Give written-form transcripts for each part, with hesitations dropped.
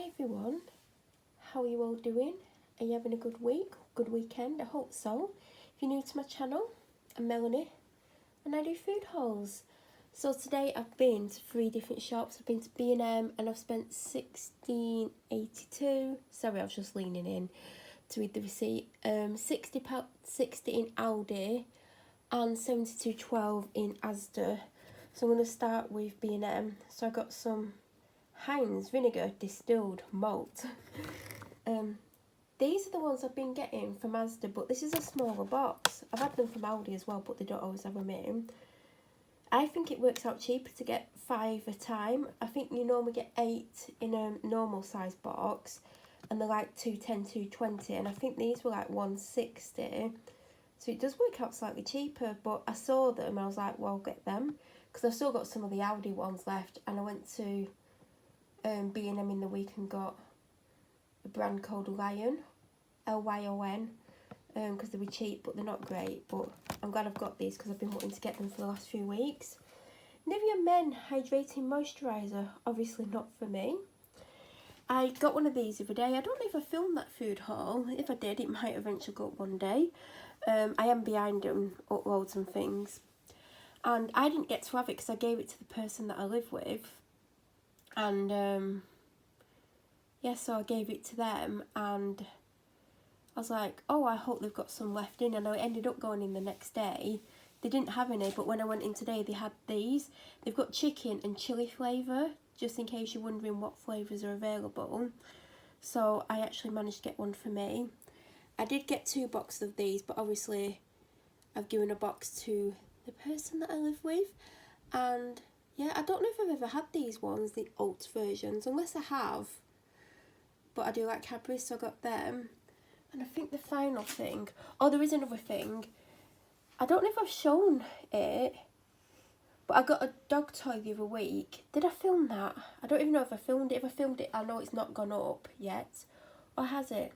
Hi everyone, how are you all doing? Are you having a good week, good weekend? I hope so. If you're new to my channel, I'm Melanie and I do food hauls. So today I've been to 3 different shops. I've been to B&M and I've spent £16.82. Sorry, I was just leaning in to read the receipt. £60 in Aldi and £72.12 in Asda. So I'm going to start with B&M. So I got some Heinz vinegar distilled malt. These are the ones I've been getting from Asda, but this is a smaller box. I've had them from Aldi as well, but they don't always have them in. I think it works out cheaper to get 5 a time. I think you normally get 8 in a normal size box, and they're like £2.10, £2.20, and I think these were like £1.60. So it does work out slightly cheaper, but I saw them and I was like, well, I'll get them, because I've still got some of the Aldi ones left, and I went to B&M in the week and got a brand called Lion, Lyon, because they were cheap, but they're not great. But I'm glad I've got these because I've been wanting to get them for the last few weeks. Nivea Men Hydrating Moisturiser, obviously not for me. I got one of these the other day. I don't know if I filmed that food haul. If I did, it might eventually go up one day. I am behind on uploads and things. And I didn't get to have it because I gave it to the person that I live with. And yeah, so I gave it to them and I was like, oh, I hope they've got some left in. And I ended up going in the next day. They didn't have any, but when I went in today, they had these. They've got chicken and chilli flavour, just in case you're wondering what flavours are available. So I actually managed to get one for me. I did get 2 boxes of these, but obviously I've given a box to the person that I live with. And yeah, I don't know if I've ever had these ones, the alt versions, unless I have. But I do like Cadbury's, so I got them. And I think the final thing... Oh, there is another thing. I don't know if I've shown it, but I got a dog toy the other week. Did I film that? I don't even know if I filmed it. If I filmed it, I know it's not gone up yet. Or has it?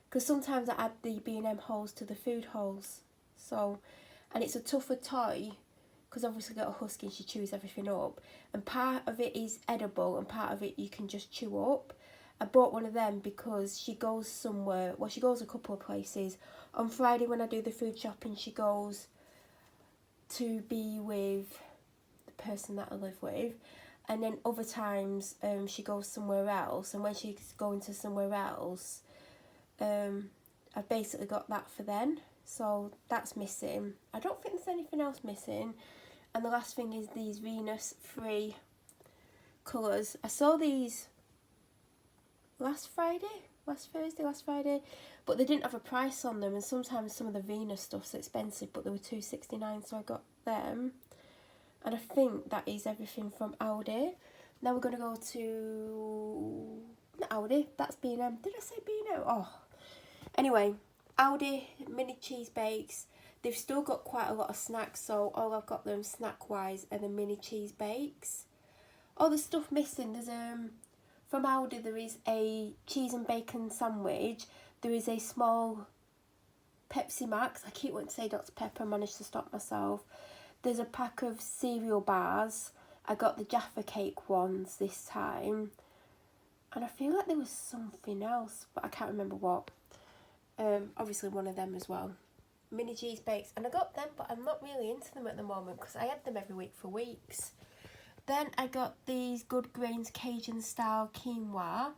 Because sometimes I add the B&M hauls to the food hauls. So, and it's a tougher toy, because obviously got a husky and she chews everything up. And part of it is edible and part of it you can just chew up. I bought one of them because she goes somewhere, well, she goes a couple of places. On Friday when I do the food shopping, she goes to be with the person that I live with. And then other times she goes somewhere else. And when she's going to somewhere else, I've basically got that for then. So that's missing. I don't think there's anything else missing. And the last thing is these Venus free colours. I saw these last Friday, but they didn't have a price on them, and sometimes some of the Venus stuff's expensive, but they were £2.69, so I got them. And I think that is everything from Aldi. Now we're going to go to... not Aldi, that's B&M. Did I say B&M? Oh. Anyway, Aldi mini cheese bakes. They've still got quite a lot of snacks, so all I've got them snack-wise are the mini cheese bakes. Oh, there's stuff missing. There's from Aldi there is a cheese and bacon sandwich. There is a small Pepsi Max. I keep wanting to say Dr. Pepper, I managed to stop myself. There's a pack of cereal bars. I got the Jaffa Cake ones this time. And I feel like there was something else, but I can't remember what. Obviously one of them as well. Mini cheese bakes. And I got them, but I'm not really into them at the moment because I had them every week for weeks. Then I got these Good Grains Cajun style quinoa,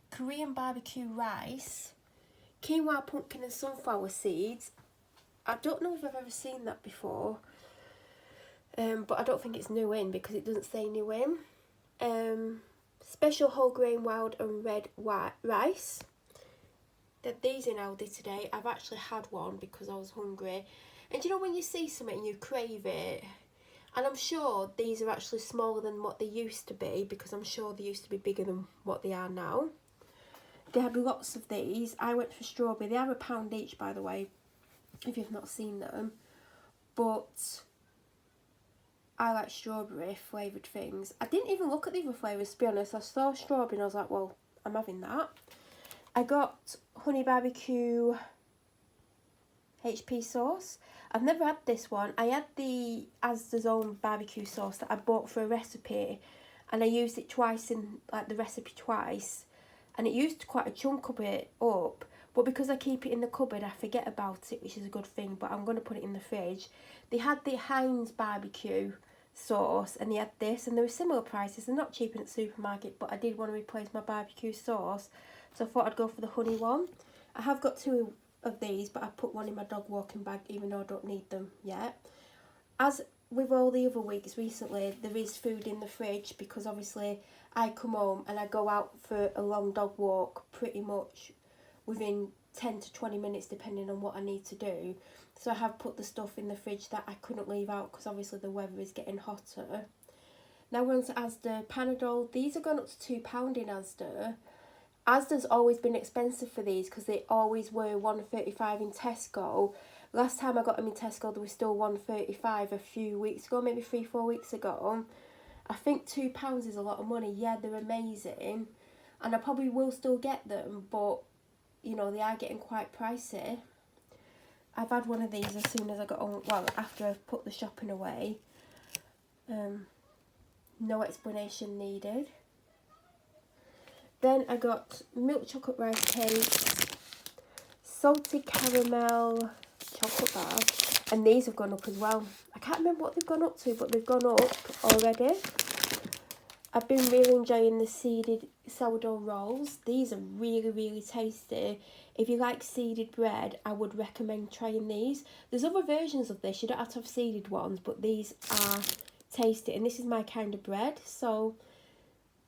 Korean barbecue rice, quinoa, pumpkin and sunflower seeds. I don't know if I've ever seen that before, but I don't think it's new in because it doesn't say new in. Special whole grain wild and red white rice. Did these in Aldi today. I've actually had one because I was hungry. And you know when you see something and you crave it? And I'm sure these are actually smaller than what they used to be, because I'm sure they used to be bigger than what they are now. They had lots of these. I went for strawberry. They are £1 each, by the way, if you've not seen them. But I like strawberry flavoured things. I didn't even look at the other flavours, to be honest. I saw strawberry and I was like, well, I'm having that. I got honey barbecue HP sauce. I've never had this one. I had the Asda's own barbecue sauce that I bought for a recipe, and I used it twice in like the recipe twice, and it used quite a chunk of it up, but because I keep it in the cupboard I forget about it, which is a good thing, but I'm going to put it in the fridge. They had the Heinz barbecue sauce and they had this, and they were similar prices. They're not cheap in the supermarket, but I did want to replace my barbecue sauce, so I thought I'd go for the honey one. I have got 2 of these, but I put one in my dog walking bag even though I don't need them yet. As with all the other weeks recently, there is food in the fridge because obviously I come home and I go out for a long dog walk pretty much within 10 to 20 minutes depending on what I need to do. So I have put the stuff in the fridge that I couldn't leave out because obviously the weather is getting hotter. Now we're on to Asda Panadol. These are going up to £2 in Asda. Asda's always been expensive for these because they always were £1.35 in Tesco. Last time I got them in Tesco, they were still £1.35 a few weeks ago, maybe 3-4 weeks ago. I think £2 is a lot of money. Yeah, they're amazing. And I probably will still get them, but, you know, they are getting quite pricey. I've had one of these as soon as I got on, well, after I've put the shopping away. No explanation needed. Then I got milk chocolate rice cakes, salted caramel chocolate bar, and these have gone up as well. I can't remember what they've gone up to, but they've gone up already. I've been really enjoying the seeded sourdough rolls. These are really, really tasty. If you like seeded bread, I would recommend trying these. There's other versions of this. You don't have to have seeded ones, but these are tasty. And this is my kind of bread. So,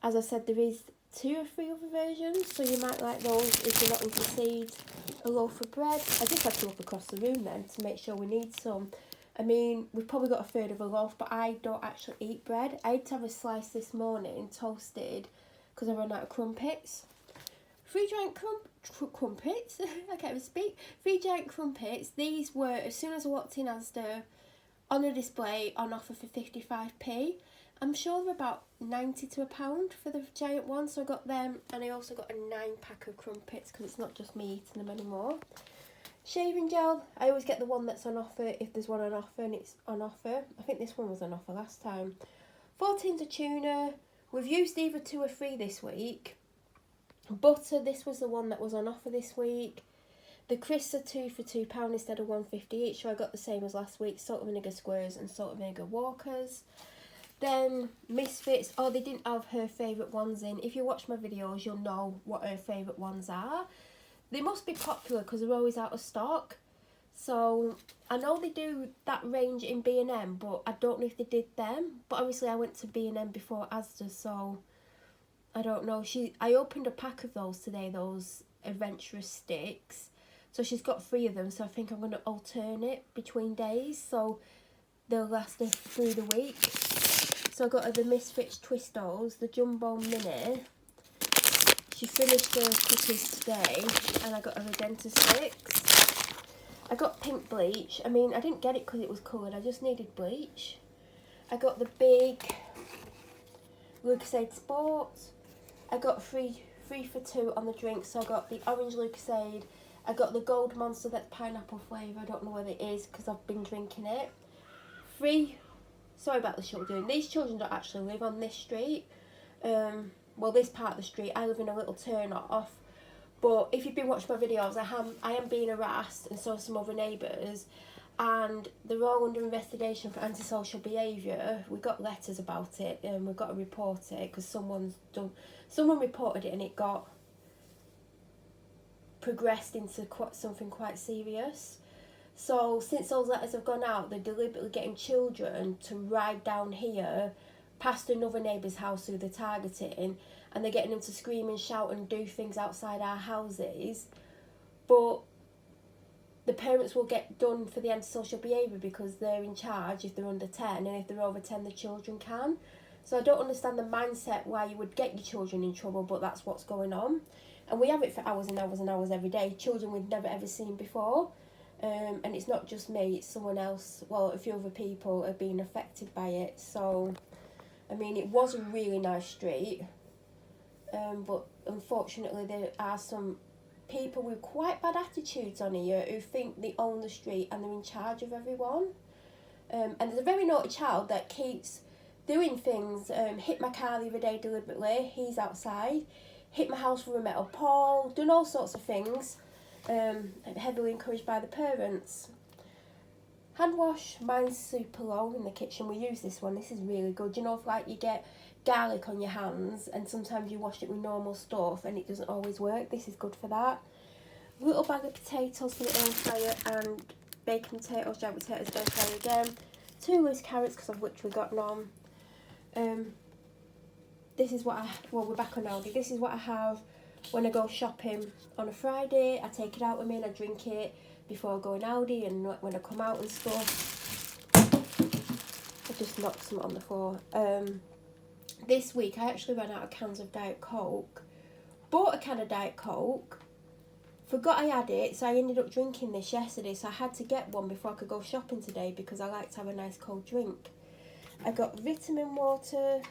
as I said, there is 2 or 3 other versions. So you might like those if you're not into seeds. A loaf of bread. I just had to look across the room then to make sure we need some. I mean, we've probably got a third of a loaf, but I don't actually eat bread. I had to have a slice this morning, toasted, because I ran out of crumpets. 3 giant crumpets? I can't even speak. 3 giant crumpets. These were, as soon as I walked in Asda, on a display, on offer for 55p. I'm sure they're about 90 to £1 for the giant one, so I got them, and I also got a 9-pack of crumpets, because it's not just me eating them anymore. Shaving gel, I always get the one that's on offer if there's one on offer and it's on offer. I think this one was on offer last time. 4 tins of tuna. We've used either 2 or 3 this week. Butter, this was the one that was on offer this week. The crisps are 2 for £2 instead of £1.50 each, so I got the same as last week. Salt and vinegar squares and salt and vinegar walkers. Then Misfits, oh, they didn't have her favourite ones in. If you watch my videos, you'll know what her favourite ones are. They must be popular because they're always out of stock. So I know they do that range in B&M, but I don't know if they did them. But obviously I went to B&M before Asda, so I don't know. I opened a pack of those today, those adventurous sticks. So she's got 3 of them, so I think I'm going to alternate between days, so they'll last her through the week. So I got her the Misfits Twistos, the Jumbo Mini. She finished the cookies today, and I got her Magenta sticks. I got pink bleach. I mean, I didn't get it because it was coloured. I just needed bleach. I got the big Lucozade Sport. I got 3 for 2 on the drink. So I got the orange Lucozade. I got the Gold Monster that's pineapple flavour. I don't know what it is because I've been drinking it. 3. Sorry about the children. These children don't actually live on this street. Well, this part of the street. I live in a little turn off. But if you've been watching my videos, I am being harassed, and so are some other neighbours. And they're all under investigation for antisocial behaviour. We got letters about it, and we've got to report it because someone reported it, and it got progressed into something quite serious. So since those letters have gone out, they're deliberately getting children to ride down here past another neighbour's house who they're targeting, and they're getting them to scream and shout and do things outside our houses. But the parents will get done for the antisocial behaviour because they're in charge if they're under 10, and if they're over 10 the children can. So I don't understand the mindset why you would get your children in trouble, but that's what's going on. And we have it for hours and hours and hours every day. Children we've never ever seen before. And it's not just me, it's someone else. Well, a few other people are being affected by it. So, I mean, it was a really nice street. But unfortunately there are some people with quite bad attitudes on here who think they own the street and they're in charge of everyone. And there's a very naughty child that keeps doing things. Hit my car the other day deliberately, he's outside. Hit my house with a metal pole, done all sorts of things. Heavily encouraged by the parents. Hand wash, mine's super low in the kitchen. We use this one, this is really good. You know, if like you get garlic on your hands and sometimes you wash it with normal stuff and it doesn't always work, this is good for that. Little bag of potatoes for the air fryer and bacon potatoes, jack potatoes, air fryer again. 2 loose carrots because I've literally got none. This is what we're back on Aldi. This is what I have when I go shopping on a Friday. I take it out with me and I drink it before I go in Aldi and when I come out and stuff. I just knocked some on the floor. This week I actually ran out of cans of Diet Coke. Bought a can of Diet Coke. Forgot I had it, so I ended up drinking this yesterday. So I had to get one before I could go shopping today because I like to have a nice cold drink. I got vitamin water.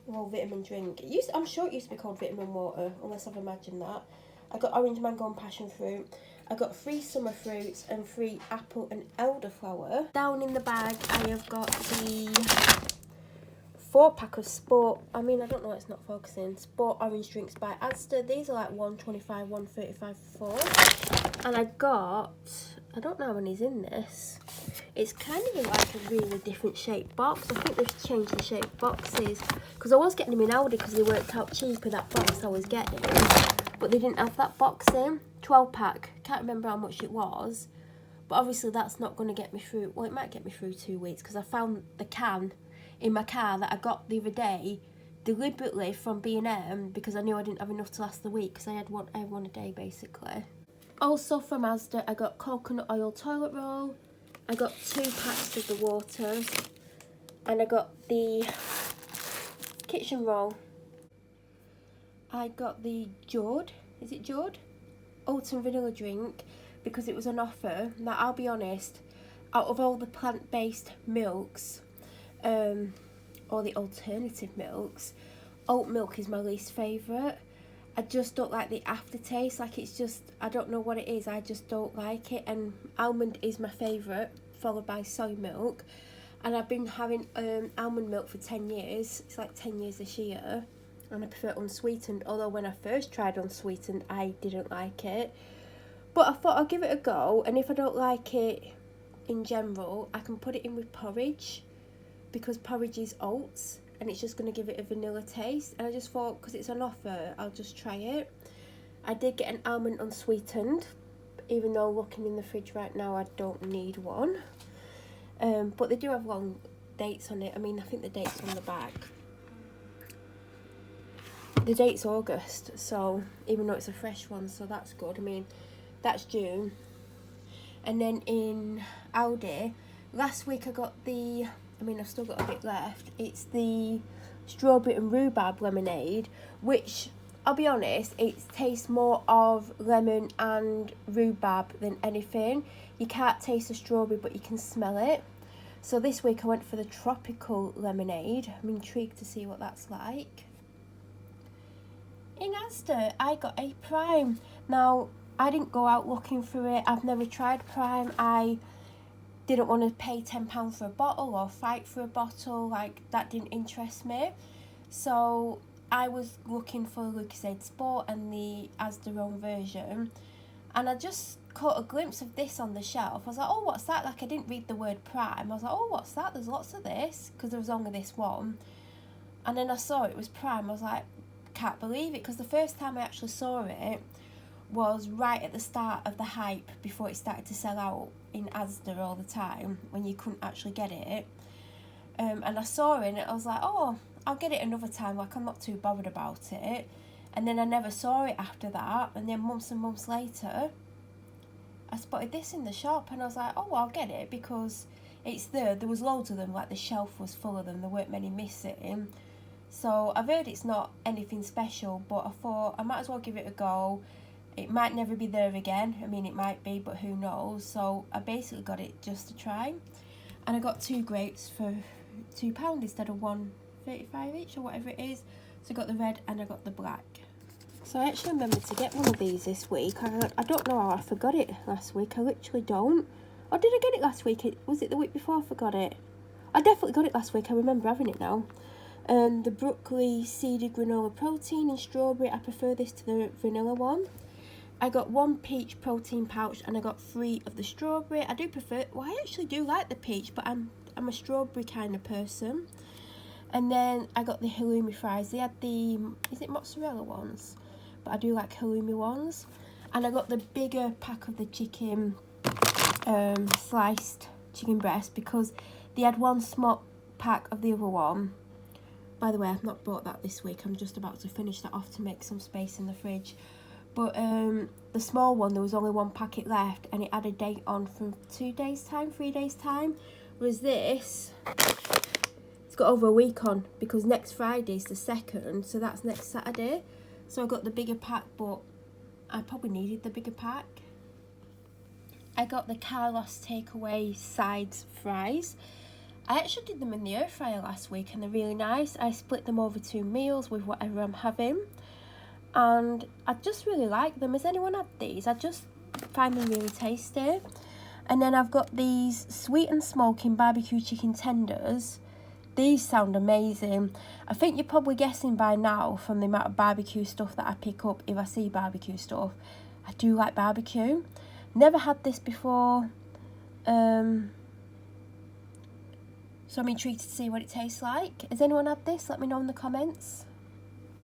Well, vitamin drink. I'm sure it used to be called vitamin water, unless I've imagined that. I got orange, mango and passion fruit. I got 3 summer fruits and 3 apple and elderflower. Down in the bag, I have got the 4-pack of Sport. I mean, I don't know, it's not focusing. Sport orange drinks by Asda. These are like $1.25, $1.35 for 4. And I got, I don't know how many's in this. It's kind of like a really different shaped box. I think they've changed the shaped boxes because I was getting them in Aldi because they worked out cheaper, that box I was getting, but they didn't have that box in. 12-pack, can't remember how much it was, but obviously that's not going to get me through. Well, it might get me through 2 weeks because I found the can in my car that I got the other day deliberately from B&M because I knew I didn't have enough to last the week because I had one a day basically. Also from Asda, I got coconut oil toilet roll. I got 2 packs of the waters, and I got the kitchen roll. I got the Jord, is it Jord? Oat and vanilla drink because it was an offer. Now I'll be honest, out of all the plant-based milks, or the alternative milks, oat milk is my least favourite. I just don't like the aftertaste, like it's just, I don't know what it is, I just don't like it. And almond is my favourite, followed by soy milk. And I've been having almond milk for 10 years, it's like 10 years this year. And I prefer unsweetened, although when I first tried unsweetened, I didn't like it. But I thought I'll give it a go, and if I don't like it in general, I can put it in with porridge, because porridge is oats. And it's just going to give it a vanilla taste. And I just thought, because it's an offer, I'll just try it. I did get an almond unsweetened, even though looking in the fridge right now, I don't need one. But they do have long dates on it. I mean, I think the date's on the back. The date's August, so even though it's a fresh one, so that's good. I mean, that's June. And then in Aldi, last week I got the... I mean, I've still got a bit left. It's the strawberry and rhubarb lemonade, which, I'll be honest, it tastes more of lemon and rhubarb than anything. You can't taste the strawberry, but you can smell it. So this week I went for the tropical lemonade. I'm intrigued to see what that's like. In Asda, I got a Prime. Now, I didn't go out looking for it. I've never tried Prime. I didn't want to pay £10 for a bottle or fight for a bottle, like that didn't interest me. So I was looking for Lucozade Sport and the Asda own version, and I just caught a glimpse of this on the shelf. I was like, oh, what's that? Like, I didn't read the word Prime. I was like, oh, what's that? There's lots of this, because there was only this one. And then I saw it was Prime. I was like, can't believe it, because the first time I actually saw it was right at the start of the hype before it started to sell out in Asda all the time when you couldn't actually get it. And I saw it and I was like, oh, I'll get it another time, like I'm not too bothered about it. And then I never saw it after that, and then months and months later I spotted this in the shop and I was like, oh, I'll get it because it's there was loads of them, like the shelf was full of them, there weren't many missing. So I've heard it's not anything special, but I thought I might as well give it a go. It might never be there again. I mean, it might be, but who knows. So I basically got it just to try. And I got 2 grapes for £2 instead of $1.35 each or whatever it is. So I got the red and I got the black. So I actually remembered to get one of these this week. I don't know how I forgot it last week. I literally don't. Or did I get it last week? Was it the week before I forgot it? I definitely got it last week, I remember having it now. The broccoli seeded granola protein in strawberry. I prefer this to the vanilla one. I got 1 peach protein pouch and I got 3 of the strawberry. I do prefer, well, I actually do like the peach, but I'm a strawberry kind of person. And then I got the halloumi fries. They had the, is it mozzarella ones? But I do like halloumi ones. And I got the bigger pack of the chicken, sliced chicken breast, because they had 1 small pack of the other one. By the way, I've not bought that this week. I'm just about to finish that off to make some space in the fridge. But the small one, there was only 1 packet left, and it had a date on from 2 days' time, 3 days' time. Whereas this, it's got over a week on, because next Friday is the 2nd, so that's next Saturday. So I got the bigger pack, but I probably needed the bigger pack. I got the Carlos takeaway sides fries. I actually did them in the air fryer last week and they're really nice. I split them over 2 meals with whatever I'm having. And I just really like them. Has anyone had these? I just find them really tasty. And then I've got these sweet and smoking barbecue chicken tenders. These sound amazing. I think you're probably guessing by now from the amount of barbecue stuff that I pick up if I see barbecue stuff. I do like barbecue. Never had this before. So I'm intrigued to see what it tastes like. Has anyone had this? Let me know in the comments.